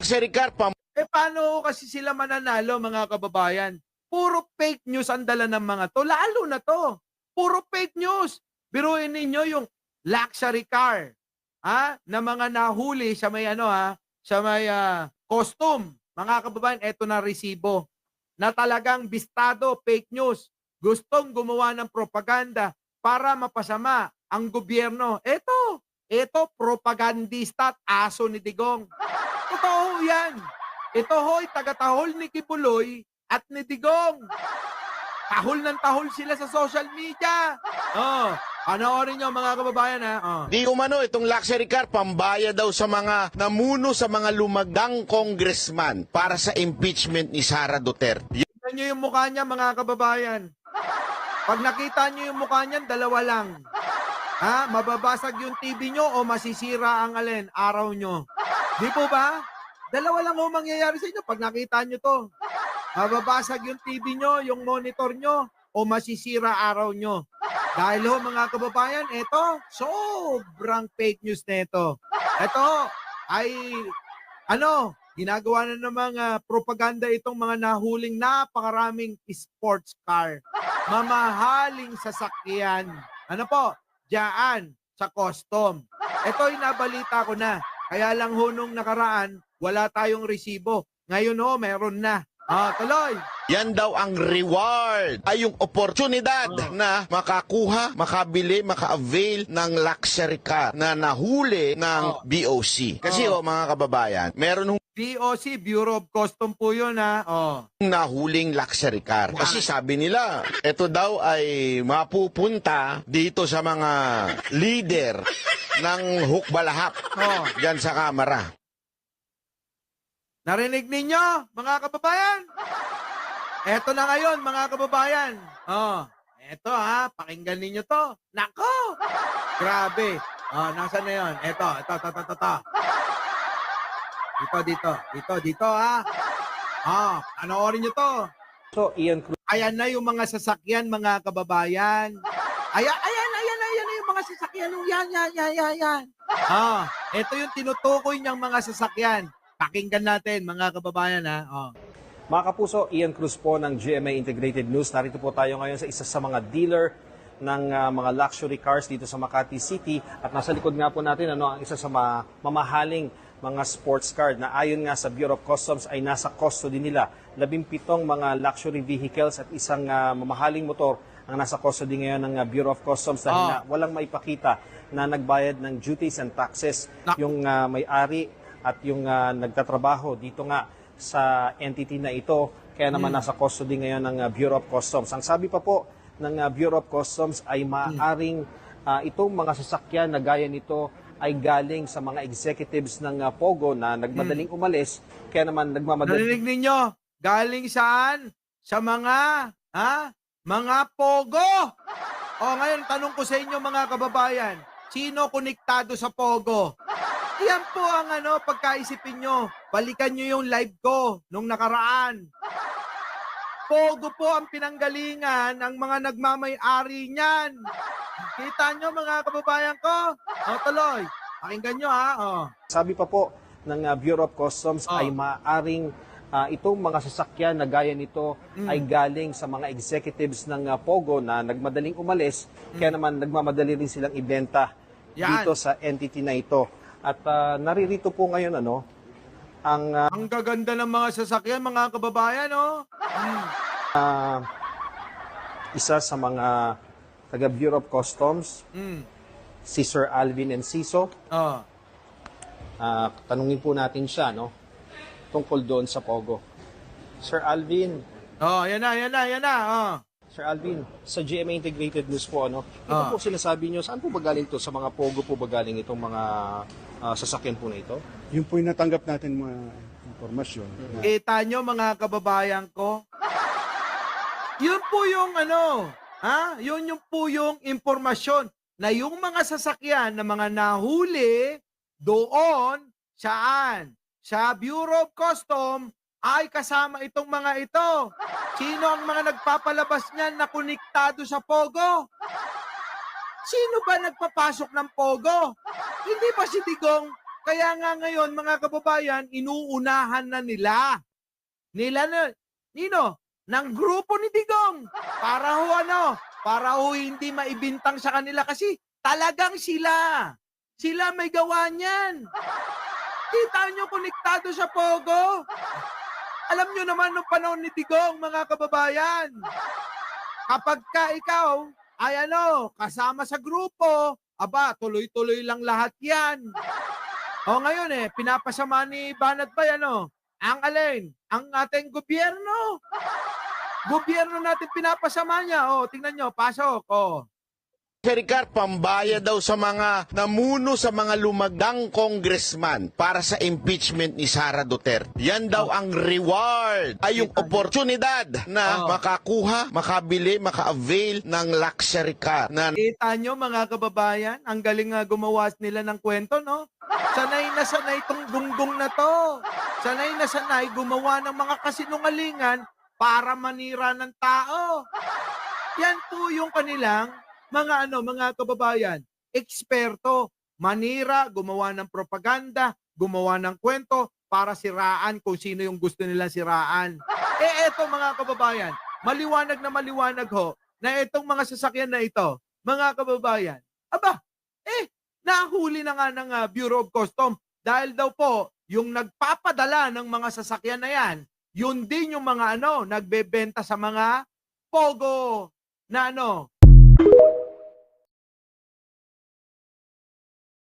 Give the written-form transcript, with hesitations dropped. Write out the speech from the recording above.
Luxury car, Eh paano kasi sila mananalo mga kababayan? Puro fake news ang dala ng mga to, lalo na to. Puro fake news. Biruin ninyo yung luxury car, na mga nahuli sa may sa may costume. Mga kababayan, eto na resibo na talagang bistado, fake news. Gustong gumawa ng propaganda para mapasama ang gobyerno. Eto propagandista at aso ni Digong. Totoo yan. Ito ho'y taga-tahol ni Kibuloy at ni Digong. Tahol ng tahol sila sa social media. Panoorin nyo mga kababayan di umano itong luxury car, pambaya daw sa mga namuno sa mga lumagang congressman para sa impeachment ni Sara Duterte. Tignan nyo yung mukha niya mga kababayan. Pag nakita nyo yung mukha niyan, dalawa lang. Mababasag yung TV nyo o masisira ang araw nyo. Di po ba? Dalawa lang ho mangyayari sa inyo pag nakita nyo to. Mababasag yung TV nyo, yung monitor nyo, o masisira araw nyo. Dahil ho mga kababayan, ito, sobrang fake news na ito. Ito ay, ginagawa na ng mga propaganda itong mga nahuling napakaraming sports car. Mamahaling sasakyan. Ano po? Diyan, sa custom. Ito ay nabalita ko na. Kaya lang ho nung nakaraan, wala tayong resibo. Ngayon ho, meron na. Tuloy. Yan daw ang reward, ay yung oportunidad na makakuha, makabili, maka-avail ng luxury car na nahuli ng BOC. Kasi mga kababayan, meron BOC, Bureau of Custom po yun nahuling luxury car. Kasi sabi nila, ito daw ay mapupunta dito sa mga leader ng hukbalahap dyan sa Kamara. Narinig ninyo, mga kababayan? Eto na ngayon, mga kababayan. Eto pakinggan ninyo to. Nako! Grabe. Nasaan na yun? Eto. Dito panoorin nyo to. So, Ian Cruz. Ayan na yung mga sasakyan, mga kababayan. Ayan na yung mga sasakyan. Yan. Ito yung tinutukoy niyang mga sasakyan. Pakinggan natin, mga kababayan, Mga kapuso, Ian Cruz po ng GMA Integrated News. Narito po tayo ngayon sa isa sa mga dealer ng mga luxury cars dito sa Makati City. At nasa likod nga po natin ang isa sa mamahaling mga sports car na ayon nga sa Bureau of Customs ay nasa custody nila. 17 mga luxury vehicles at isang mamahaling motor ang nasa custody ngayon ng Bureau of Customs dahil na walang maipakita na nagbayad ng duties and taxes yung may-ari at yung nagtatrabaho dito nga sa entity na ito, kaya naman nasa custody ngayon ng Bureau of Customs. Ang sabi pa po ng Bureau of Customs ay maaaring itong mga sasakyan na gaya nito ay galing sa mga executives ng Pogo na nagmadaling umalis, kaya naman nagmamadaling... Narinig ninyo? Galing saan? Sa mga Pogo! Ngayon, tanong ko sa inyo mga kababayan, sino konektado sa Pogo? Yan po ang pagkaisipin nyo. Balikan nyo yung live ko nung nakaraan. Pogo po ang pinanggalingan ng mga nagmamay-ari niyan. Kita nyo mga kababayan ko? Tuloy. Pakinggan nyo Sabi pa po ng Bureau of Customs ay maaring itong mga sasakyan na gaya nito ay galing sa mga executives ng Pogo na nagmadaling umalis, kaya naman nagmamadali rin silang ibenta dito sa entity na ito. At naririto po ngayon ang gaganda ng mga sasakyan, mga kababayan, isa sa mga taga Bureau of Customs, si Sir Alvin Enciso. Tanungin po natin siya, tungkol doon sa Pogo. Sir Alvin. Yan na. Sir Alvin, sa GMA Integrated News po, ito po sinasabi nyo, saan po ba galing to? Sa mga Pogo po ba galing itong mga sasakyan po na ito? Yun po yung natanggap natin mga informasyon. Kita nyo mga kababayan ko? Yun po yung yun po yung impormasyon na yung mga sasakyan na mga nahuli doon saan? Sa Bureau of Customs ay kasama itong mga ito. Sino ang mga nagpapalabas niyan na konektado sa Pogo? Sino ba nagpapasok ng Pogo? Hindi ba si Digong Kaya nga ngayon, mga kababayan, inuunahan na nila. Nino, ng grupo ni Digong. Para ho hindi maibintang sa kanila kasi talagang sila may gawa niyan. Kita nyo konektado sa Pogo. Alam nyo naman nung panahon ni Digong, mga kababayan. Kapag ka ikaw ay kasama sa grupo, aba, tuloy-tuloy lang lahat yan. O ngayon pinapasama ni Banat Bay, ang alin? Ang ating gobyerno. Gobyerno natin pinapasama niya. O, tingnan nyo, pasok. O. Sir Ricard, pambaya daw sa mga namuno sa mga lumagdang congressman para sa impeachment ni Sara Duterte. Yan daw ang reward, ay yung oportunidad na makakuha, makabili, maka-avail ng luxury car. Na Kita nyo, mga kababayan, ang galing nga gumawa nila ng kwento, no? Sanay na sanay itong gunggong na to. Sanay na sanay gumawa ng mga kasinungalingan para manira ng tao. Yan po yung kanilang mga kababayan, eksperto, manira, gumawa ng propaganda, gumawa ng kwento para siraan kung sino yung gusto nilang siraan. Eto mga kababayan, maliwanag na maliwanag ho na itong mga sasakyan na ito, mga kababayan, nahuli na nga ng Bureau of Customs dahil daw po yung nagpapadala ng mga sasakyan na yan, yun din yung mga nagbebenta sa mga Pogo na